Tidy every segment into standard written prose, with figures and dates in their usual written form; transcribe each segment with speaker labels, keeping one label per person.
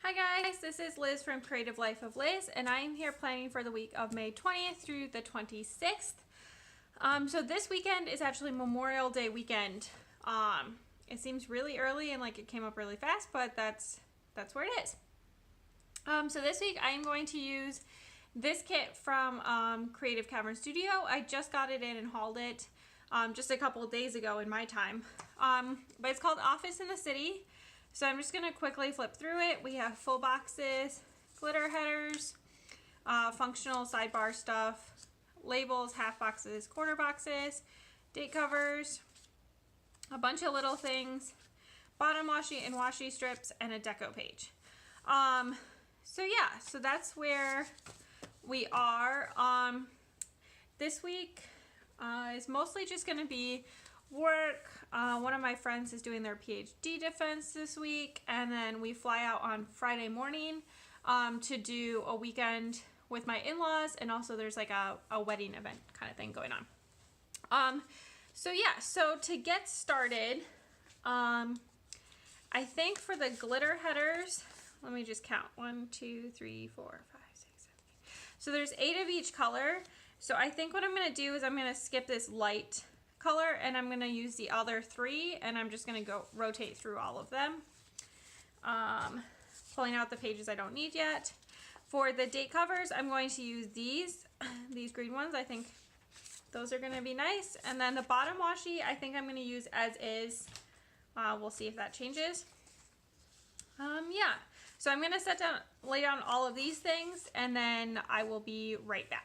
Speaker 1: Hi guys, this is Liz from Creative Life of Liz, and I am here planning for the week of May 20th through the 26th. So this weekend is actually Memorial Day weekend. It seems really early and like it came up really fast, but that's where it is. So this week I am going to use this kit from Creative Cavern Studio. I just got it in and hauled it just a couple of days ago in my time. But it's called Office in the City. So I'm just going to quickly flip through it. We have full boxes, glitter headers, functional sidebar stuff, labels, half boxes, quarter boxes, date covers, a bunch of little things, bottom washi and washi strips, and a deco page. So that's where we are. This week is mostly just going to be work. One of my friends is doing their PhD defense this week, and then we fly out on Friday morning to do a weekend with my in-laws, and also there's like a wedding event kind of thing going on. So to get started, I think for the glitter headers, let me just count 1, 2, 3, 4, 5, 6, 7, 8. So there's 8 of each color. So I think what I'm going to do is I'm going to skip this light color and I'm going to use the other 3, and I'm just going to go rotate through all of them, pulling out the pages I don't need yet. For the date covers, I'm going to use these green ones. I think those are going to be nice. And then the bottom washi, I think I'm going to use as is. We'll see if that changes. So I'm going to lay down all of these things, and then I will be right back.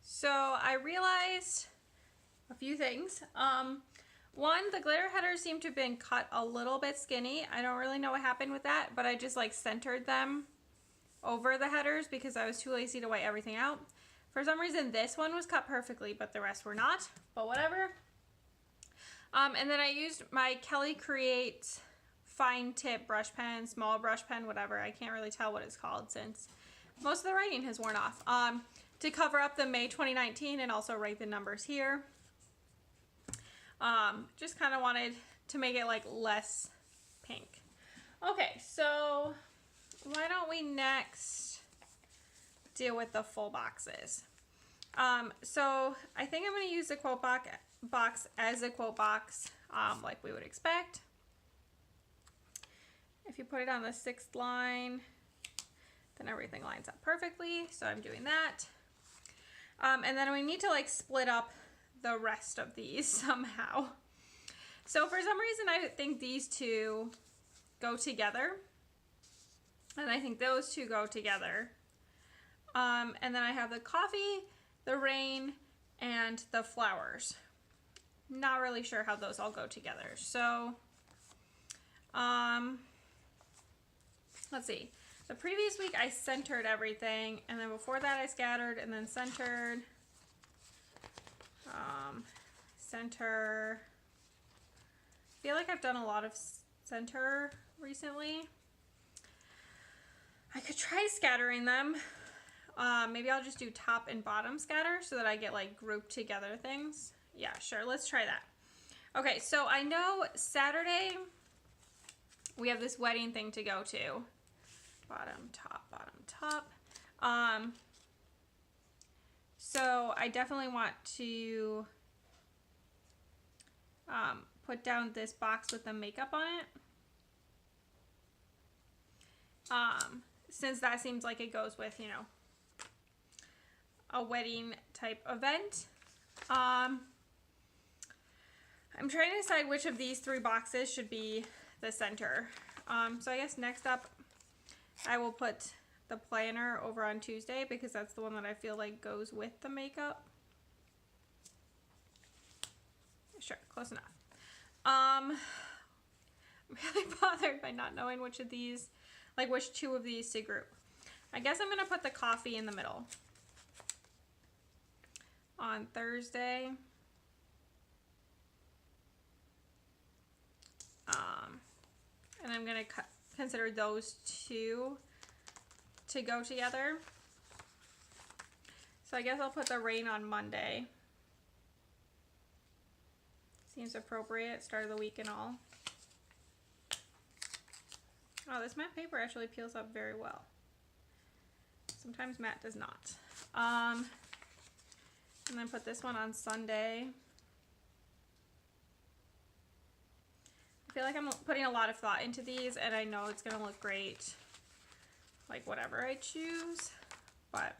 Speaker 1: So I realized a few things. One, the glitter headers seem to have been cut a little bit skinny. I don't really know what happened with that, but I just like centered them over the headers because I was too lazy to white everything out. For some reason, this one was cut perfectly, but the rest were not, but whatever. And then I used my Kelly Create fine tip brush pen, small brush pen, whatever. I can't really tell what it's called since most of the writing has worn off. To cover up the May 2019 and also write the numbers here. Just kind of wanted to make it like less pink. Okay, so why don't we next deal with the full boxes? So I think I'm going to use the quote box as a quote box, like we would expect. If you put it on the 6th line, then everything lines up perfectly. So I'm doing that. And then we need to like split up the rest of these somehow. So for some reason, I think these two go together. And I think those two go together. And then I have the coffee, the rain, and the flowers. Not really sure how those all go together. So, let's see. The previous week I centered everything, and then before that I scattered and then centered. Center. I feel like I've done a lot of center recently. I could try scattering them. Maybe I'll just do top and bottom scatter so that I get like grouped together things. Yeah, sure. Let's try that. Okay, so I know Saturday we have this wedding thing to go to. Bottom, top, bottom, top. So I definitely want to put down this box with the makeup on it. Since that seems like it goes with, you know, a wedding type event. I'm trying to decide which of these 3 boxes should be the center. So I guess next up I will put the planner over on Tuesday because that's the one that I feel like goes with the makeup. Sure, close enough. I'm really bothered by not knowing which of these, like which 2 of these to group. I guess I'm gonna put the coffee in the middle on Thursday. And I'm gonna consider those 2 to go together. So I guess I'll put the rain on Monday. Seems appropriate, start of the week and all. Oh, this matte paper actually peels up very well. Sometimes matte does not. And then put this one on Sunday. I feel like I'm putting a lot of thought into these, and I know it's going to look great, like whatever I choose, but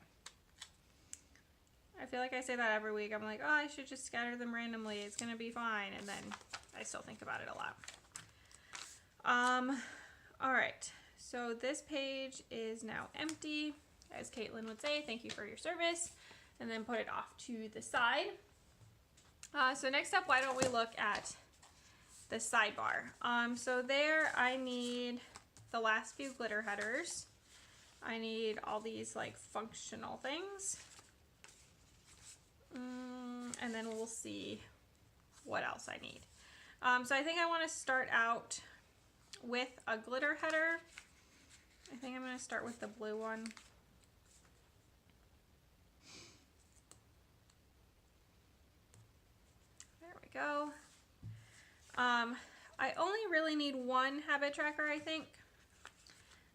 Speaker 1: I feel like I say that every week. I'm like, oh, I should just scatter them randomly. It's going to be fine, and then I still think about it a lot. All right, so this page is now empty. As Caitlin would say, thank you for your service, and then put it off to the side. So next up, why don't we look at the sidebar. So there I need the last few glitter headers. I need all these like functional things. And then we'll see what else I need. So I think I want to start out with a glitter header. I think I'm going to start with the blue one. There we go. I only really need one habit tracker, I think.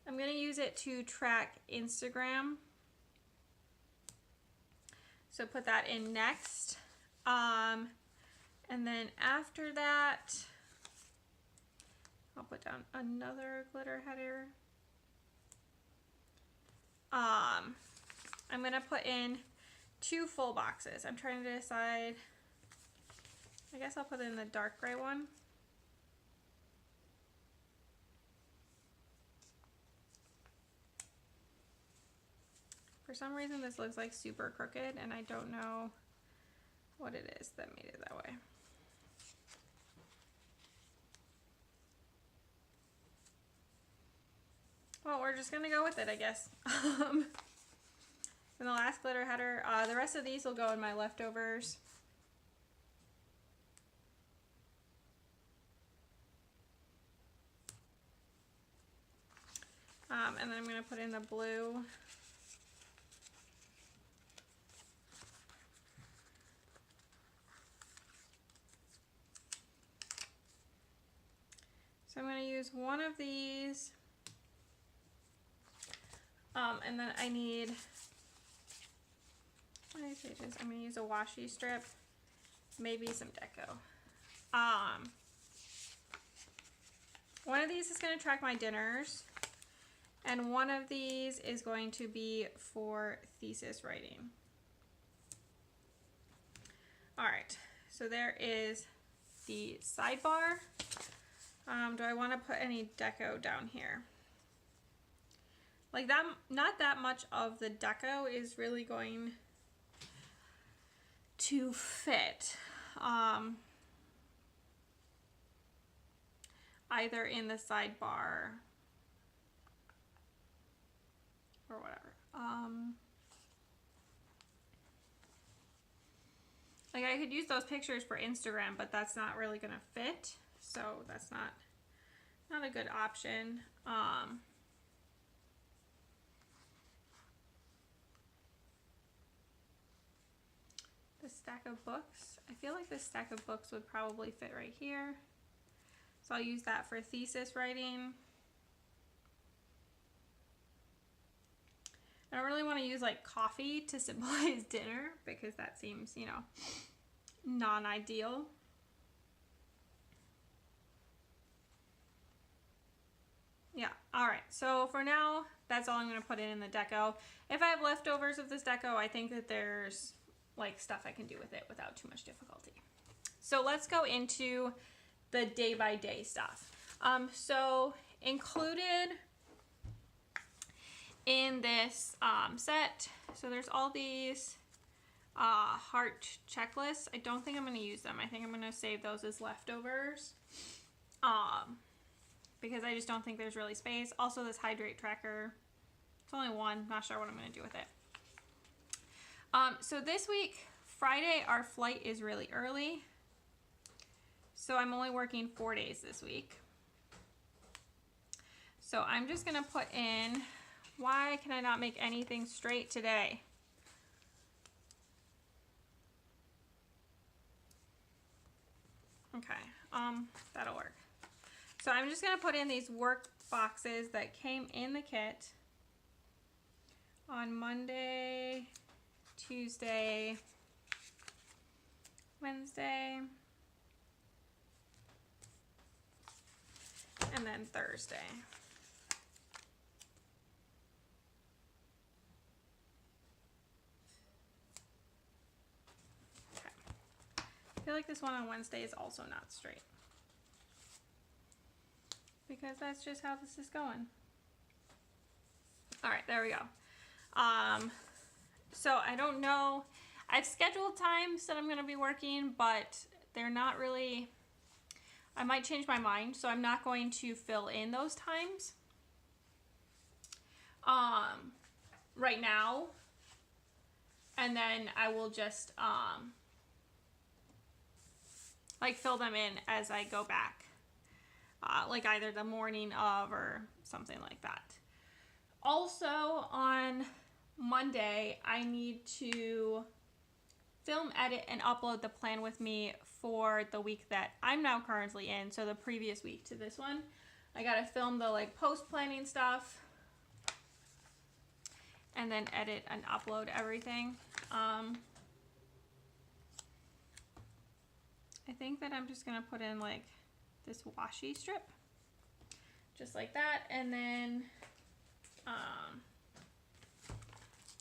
Speaker 1: I'm going to use it to track Instagram. So put that in next. And then after that, I'll put down another glitter header. I'm going to put in 2 full boxes. I'm trying to decide. I guess I'll put in the dark gray one. For some reason this looks like super crooked and I don't know what it is that made it that way. Well, we're just gonna go with it, I guess. And the last glitter header, the rest of these will go in my leftovers. And then I'm gonna put in the blue. So I'm going to use one of these, and then I need, what are these pages? I'm going to use a washi strip, maybe some deco. One of these is going to track my dinners, and one of these is going to be for thesis writing. Alright, so there is the sidebar. Do I want to put any deco down here? Like that, not that much of the deco is really going to fit. Either in the sidebar or whatever. Like I could use those pictures for Instagram, but that's not really gonna fit. So that's not a good option. The stack of books. I feel like this stack of books would probably fit right here. So I'll use that for thesis writing. I don't really want to use like coffee to symbolize dinner because that seems, you know, non-ideal. Yeah, alright, so for now, that's all I'm going to put in the deco. If I have leftovers of this deco, I think that there's like stuff I can do with it without too much difficulty. So let's go into the day-by-day stuff. So included in this set, so there's all these heart checklists. I don't think I'm going to use them. I think I'm going to save those as leftovers. Because I just don't think there's really space. Also this hydrate tracker, it's only one, not sure what I'm going to do with it. So this week, Friday, our flight is really early. So I'm only working 4 days this week. So I'm just going to put in, why can I not make anything straight today? Okay, that'll work. So I'm just going to put in these work boxes that came in the kit on Monday, Tuesday, Wednesday, and then Thursday. Okay. I feel like this one on Wednesday is also not straight, because that's just how this is going. All right, there we go. So I don't know, I've scheduled times that I'm going to be working, but they're not really, I might change my mind, so I'm not going to fill in those times right now, and then I will just like fill them in as I go back. Like either the morning of or something like that. Also on Monday, I need to film, edit, and upload the plan with me for the week that I'm now currently in. So the previous week to this one. I gotta film the like post-planning stuff and then edit and upload everything. I think that I'm just gonna put in like this washi strip, just like that, and then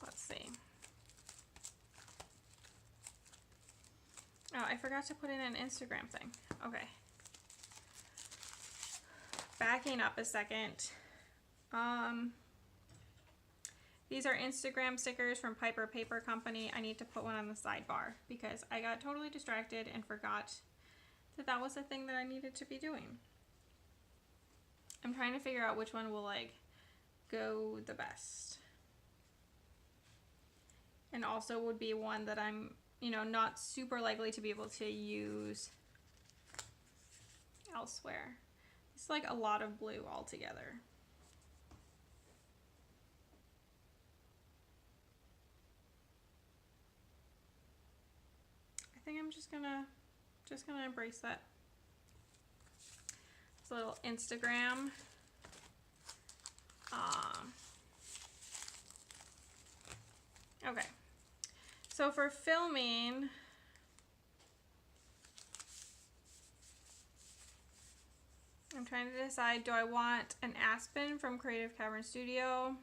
Speaker 1: let's see. Oh, I forgot to put in an Instagram thing. Okay. Backing up a second. These are Instagram stickers from Piper Paper Company. I need to put one on the sidebar because I got totally distracted and forgot that that was a thing that I needed to be doing. I'm trying to figure out which one will like go the best. And also would be one that I'm, you know, not super likely to be able to use elsewhere. It's like a lot of blue altogether. I think I'm just gonna embrace that. It's a little Instagram. Okay. So for filming, I'm trying to decide, do I want an Aspen from Creative Cavern Studio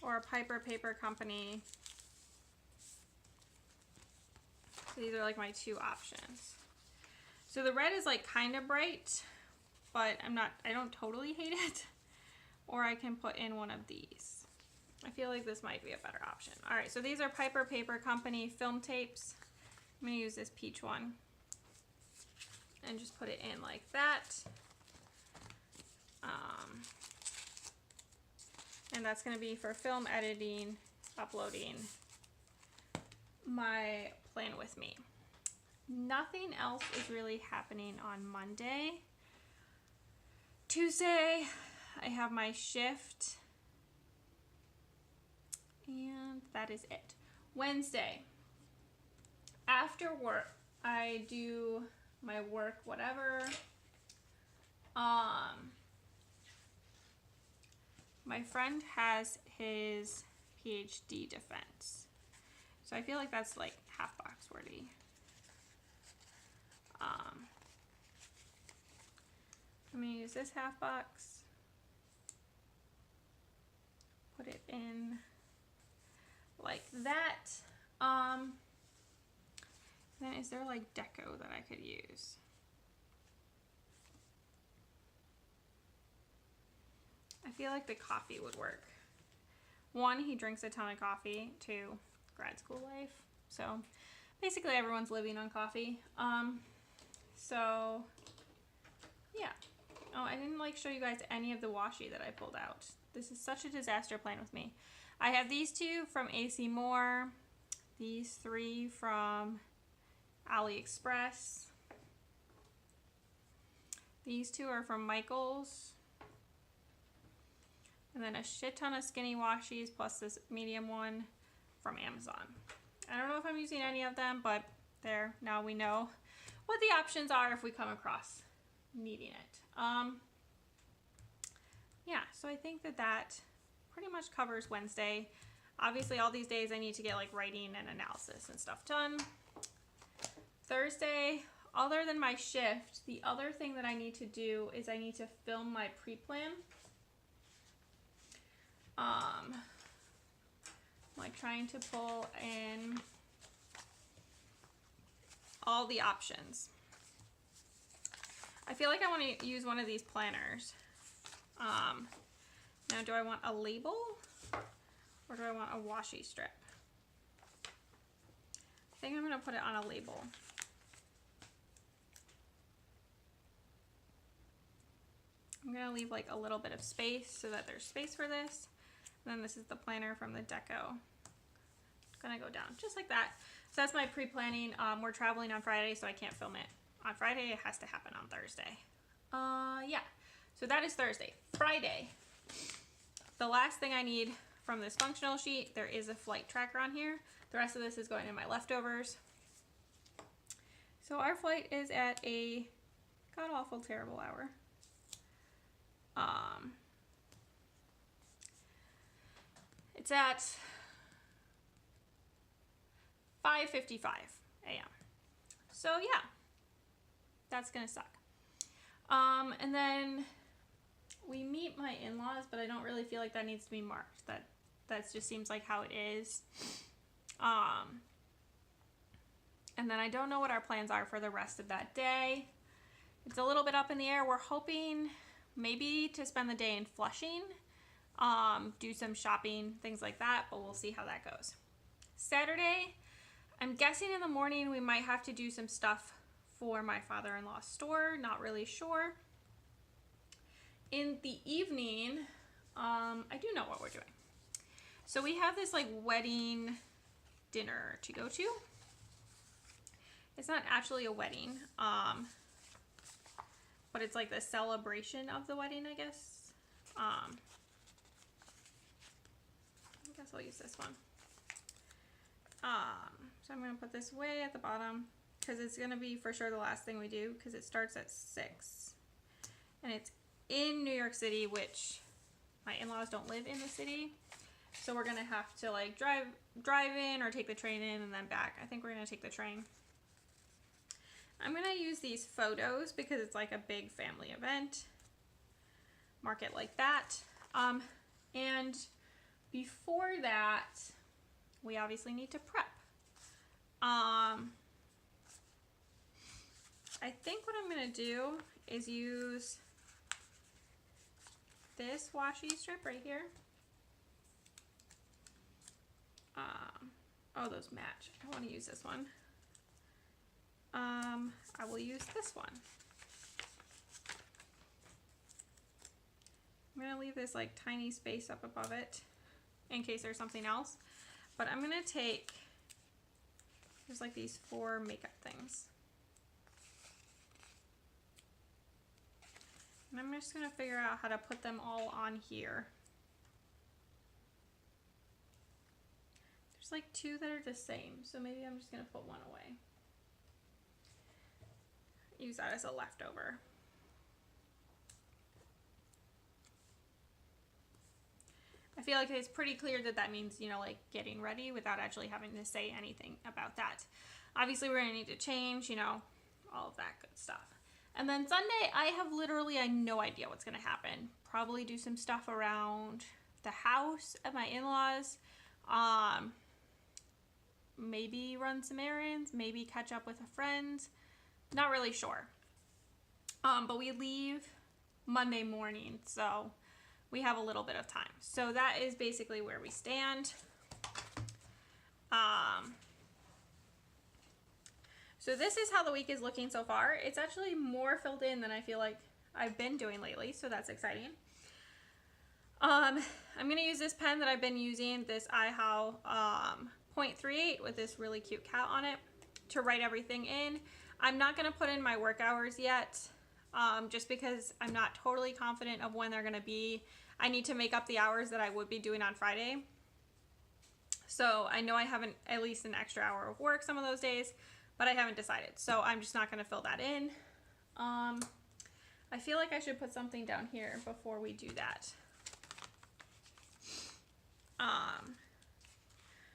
Speaker 1: or a Piper Paper Company? So these are like my two options. So the red is like kind of bright, but I don't totally hate it. Or I can put in one of these. I feel like this might be a better option. All right, so these are Piper Paper Company film tapes. I'm gonna use this peach one and just put it in like that. And that's gonna be for film editing, uploading my plan with me. Nothing else is really happening on Monday. Tuesday, I have my shift, and that is it. Wednesday, after work, I do my work, whatever. My friend has his PhD defense, so I feel like that's like half box worthy. I'm gonna use this half box, put it in like that. Then is there like deco that I could use? I feel like the coffee would work. One, he drinks a ton of coffee. Two, grad school life. So basically everyone's living on coffee. So yeah. Oh, I didn't like show you guys any of the washi that I pulled out. This is such a disaster plan with me. I have these two from AC Moore, these three from AliExpress. These two are from Michaels. And then a shit ton of skinny washies plus this medium one from Amazon. I don't know if I'm using any of them, but there, now we know what the options are if we come across needing it. Yeah, so I think that pretty much covers Wednesday. Obviously, all these days I need to get like writing and analysis and stuff done. Thursday, other than my shift, the other thing that I need to do is I need to film my pre-plan. Like trying to pull in all the options. I feel like I want to use one of these planners. Now, do I want a label or do I want a washi strip? I think I'm going to put it on a label. I'm going to leave like a little bit of space so that there's space for this. And then this is the planner from the deco. It's going to go down just like that. So that's my pre-planning. We're traveling on Friday, so I can't film it on Friday. It has to happen on Thursday. Yeah, so that is Thursday. Friday, the last thing I need from this functional sheet, there is a flight tracker on here. The rest of this is going in my leftovers. So our flight is at a god-awful terrible hour. It's at 5:55 a.m. So yeah, that's gonna suck. And then we meet my in-laws, but I don't really feel like that needs to be marked. That just seems like how it is. And then I don't know what our plans are for the rest of that day. It's a little bit up in the air. We're hoping maybe to spend the day in Flushing, do some shopping, things like that, but we'll see how that goes. Saturday, I'm guessing in the morning we might have to do some stuff for my father-in-law's store, not really sure. in the evening, I do know what we're doing. So we have this like wedding dinner to go to. It's not actually a wedding, but it's like the celebration of the wedding, I guess. I guess I'll use this one. So I'm going to put this way at the bottom because it's going to be for sure the last thing we do because it starts at 6. And it's in New York City, which my in-laws don't live in the city. So we're going to have to like drive in or take the train in and then back. I think we're going to take the train. I'm going to use these photos because it's like a big family event. Mark it like that. And before that, we obviously need to prep. I think what I'm going to do is use this washi strip right here. Oh, those match. I want to use this one. I will use this one. I'm going to leave this like tiny space up above it in case there's something else. But I'm going to take, there's like these 4 makeup things. And I'm just going to figure out how to put them all on here. There's like 2 that are the same, so maybe I'm just going to put one away. Use that as a leftover. I feel like it's pretty clear that that means, you know, like getting ready without actually having to say anything about that. Obviously, we're going to need to change, you know, all of that good stuff. And then Sunday, I have no idea what's going to happen. Probably do some stuff around the house at my in-laws. Maybe run some errands, maybe catch up with a friend. Not really sure. But we leave Monday morning, so we have a little bit of time. So that is basically where we stand. So this is how the week is looking so far. It's actually more filled in than I feel like I've been doing lately, so that's exciting. I'm going to use this pen that I've been using, this iHow 0.38 with this really cute cat on it to write everything in. I'm not going to put in my work hours yet, just because I'm not totally confident of when they're going to be. I need to make up the hours that I would be doing on Friday. So I know I have at least an extra hour of work some of those days, but I haven't decided. So I'm just not going to fill that in. I feel like I should put something down here before we do that.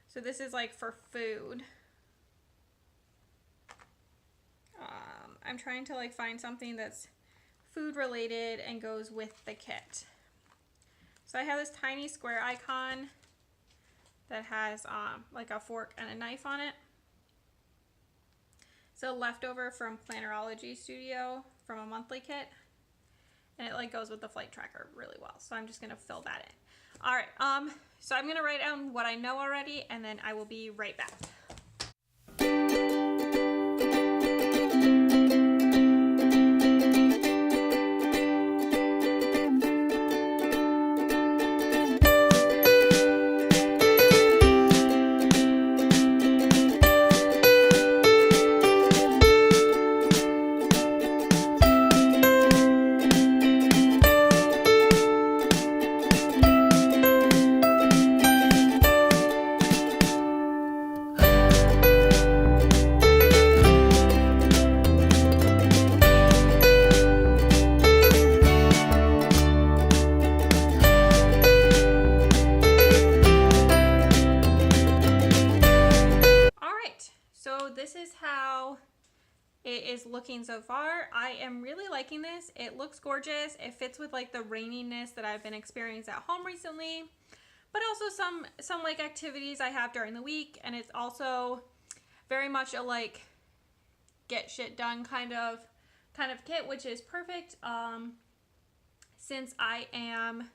Speaker 1: So this is like for food. I'm trying to like find something that's food related and goes with the kit. So I have this tiny square icon that has like a fork and a knife on it. It's a leftover from Plannerology Studio from a monthly kit. And it like goes with the flight tracker really well. So I'm just gonna fill that in. All right, so I'm gonna write down what I know already and then I will be right back. Looking so far. I am really liking this. It looks gorgeous. It fits with like the raininess that I've been experiencing at home recently, but also some like activities I have during the week, and it's also very much a like get shit done kind of kit, which is perfect since I am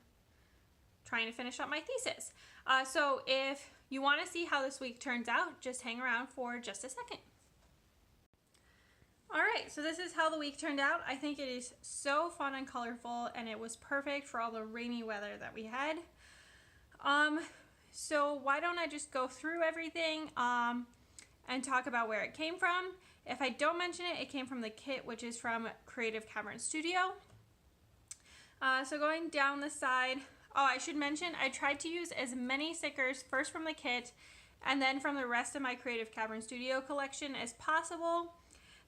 Speaker 1: trying to finish up my thesis. So if you want to see how this week turns out, just hang around for just a second. Alright, so this is how the week turned out. I think it is so fun and colorful, and it was perfect for all the rainy weather that we had. So why don't I just go through everything and talk about where it came from. If I don't mention it, it came from the kit, which is from Creative Cavern Studio. So going down the side, I should mention I tried to use as many stickers first from the kit and then from the rest of my Creative Cavern Studio collection as possible.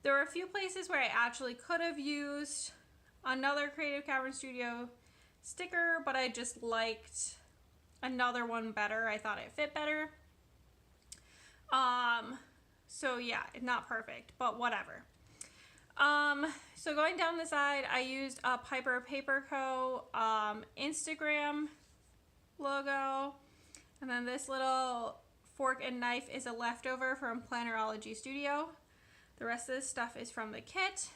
Speaker 1: There were a few places where I actually could have used another Creative Cavern Studio sticker, but I just liked another one better. I thought it fit better. So yeah, not perfect, but whatever. So going down the side, I used a Piper Paper Co. Instagram logo, and then this little fork and knife is a leftover from Plannerology Studio. The rest of this stuff is from the kit.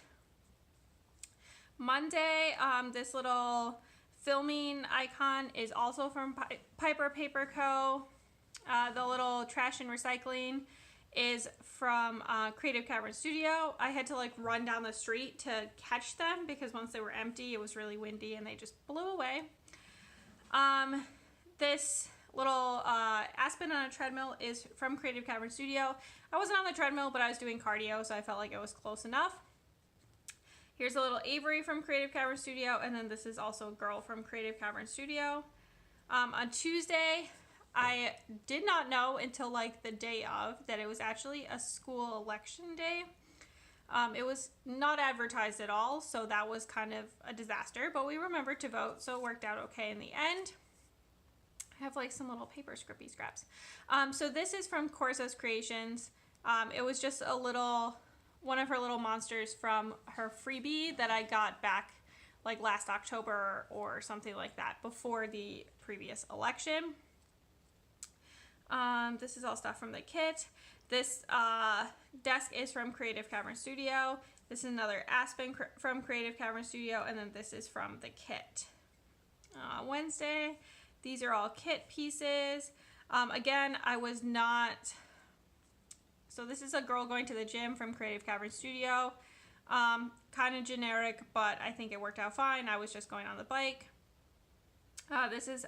Speaker 1: Monday, this little filming icon is also from Piper Paper Co. The little trash and recycling is from Creative Cavern Studio. I had to like run down the street to catch them because once they were empty, it was really windy and they just blew away. This little aspen on a treadmill is from Creative Cavern Studio. I wasn't on the treadmill, but I was doing cardio, so I felt like it was close enough. Here's a little Avery from Creative Cavern Studio, and then this is also a girl from Creative Cavern Studio. On Tuesday, I did not know until like the day of that it was actually a school election day. It was not advertised at all, so that was kind of a disaster, but we remembered to vote, so it worked out okay in the end. I have like some little paper scrippy scraps. So this is from Corsa's Creations. It was just one of her little monsters from her freebie that I got back like last October or something like that before the previous election. This is all stuff from the kit. This desk is from Creative Cavern Studio. This is another aspen from Creative Cavern Studio, and then this is from the kit. Wednesday, these are all kit pieces. Again, I was not... So this is a girl going to the gym from Creative Cavern Studio. Kind of generic, but I think it worked out fine. I was just going on the bike. This is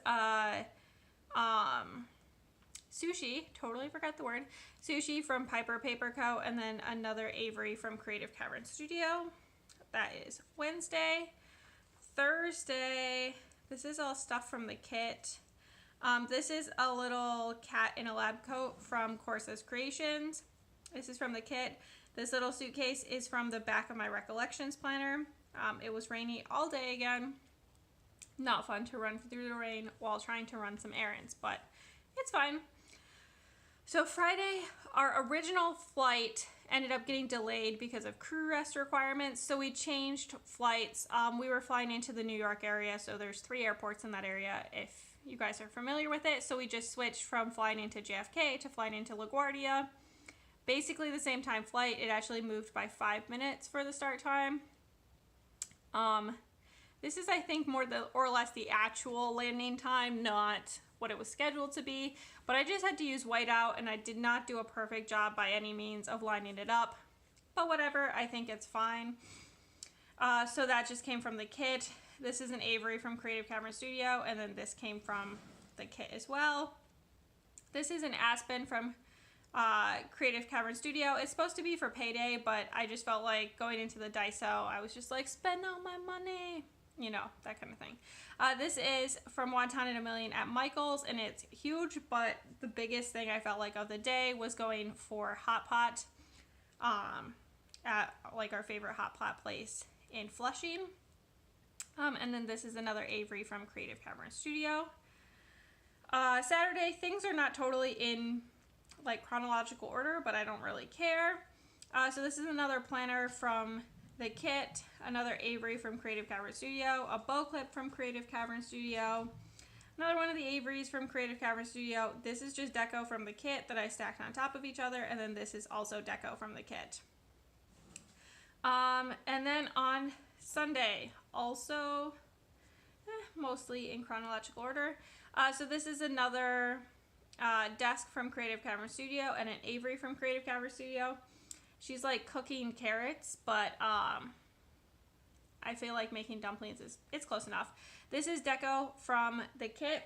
Speaker 1: Sushi, totally forgot the word. Sushi from Piper Paper Co. And then another Avery from Creative Cavern Studio. That is Wednesday. Thursday, this is all stuff from the kit. This is a little cat in a lab coat from Corsa's Creations. This is from the kit. This little suitcase is from the back of my Recollections planner. It was rainy all day again. Not fun to run through the rain while trying to run some errands, but it's fine. So Friday, our original flight ended up getting delayed because of crew rest requirements, so we changed flights. We were flying into the New York area, so there's 3 airports in that area if you guys are familiar with it. So we just switched from flying into JFK to flying into LaGuardia. Basically the same time flight. It actually moved by 5 minutes for the start time. This is, I think, more or less the actual landing time, not what it was scheduled to be. But I just had to use whiteout, and I did not do a perfect job by any means of lining it up. But whatever, I think it's fine. So that just came from the kit. This is an Avery from Creative Cavern Studio, and then this came from the kit as well. This is an aspen from Creative Cavern Studio. It's supposed to be for payday, but I just felt like going into the Daiso, I was just like, spend all my money. You know, that kind of thing. This is from Wonton and a Million at Michael's, and it's huge, but the biggest thing I felt like of the day was going for Hot Pot at like our favorite hot pot place in Flushing. And then this is another Avery from Creative Cavern Studio. Saturday, things are not totally in like chronological order, but I don't really care. So this is another planner from the kit, another Avery from Creative Cavern Studio, a bow clip from Creative Cavern Studio, another one of the Averys from Creative Cavern Studio. This is just deco from the kit that I stacked on top of each other, and then this is also deco from the kit. And then on Sunday, also mostly in chronological order. So this is another desk from Creative Cavern Studio and an Avery from Creative Cavern Studio. She's like cooking carrots, but I feel like making dumplings it's close enough. This is deco from the kit.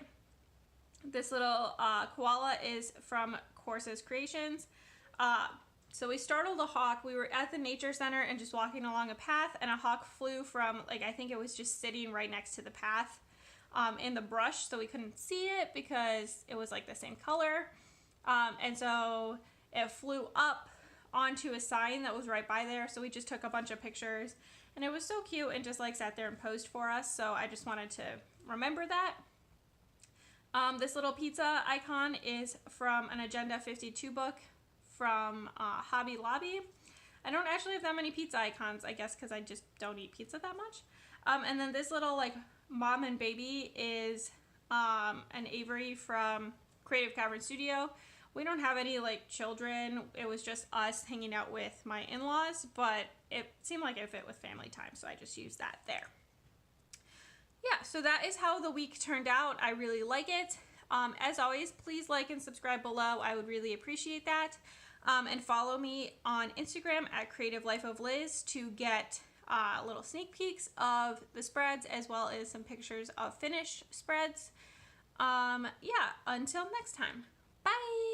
Speaker 1: This little koala is from Corsa's Creations. So we startled a hawk. We were at the nature center and just walking along a path, and a hawk flew from, like, I think it was just sitting right next to the path in the brush, so we couldn't see it because it was like the same color. And so it flew up onto a sign that was right by there, so we just took a bunch of pictures, and it was so cute and just like sat there and posed for us, so I just wanted to remember that. This little pizza icon is from an Agenda 52 book from Hobby Lobby. I don't actually have that many pizza icons, I guess, because I just don't eat pizza that much. And then this little like mom and baby is an Avery from Creative Cavern Studio. We don't have any like children. It was just us hanging out with my in-laws, but it seemed like it fit with family time, so I just used that there. Yeah, so that is how the week turned out. I really like it. As always, please like and subscribe below. I would really appreciate that. And follow me on Instagram at Creative Life of Liz to get little sneak peeks of the spreads, as well as some pictures of finished spreads. Yeah, until next time. Bye!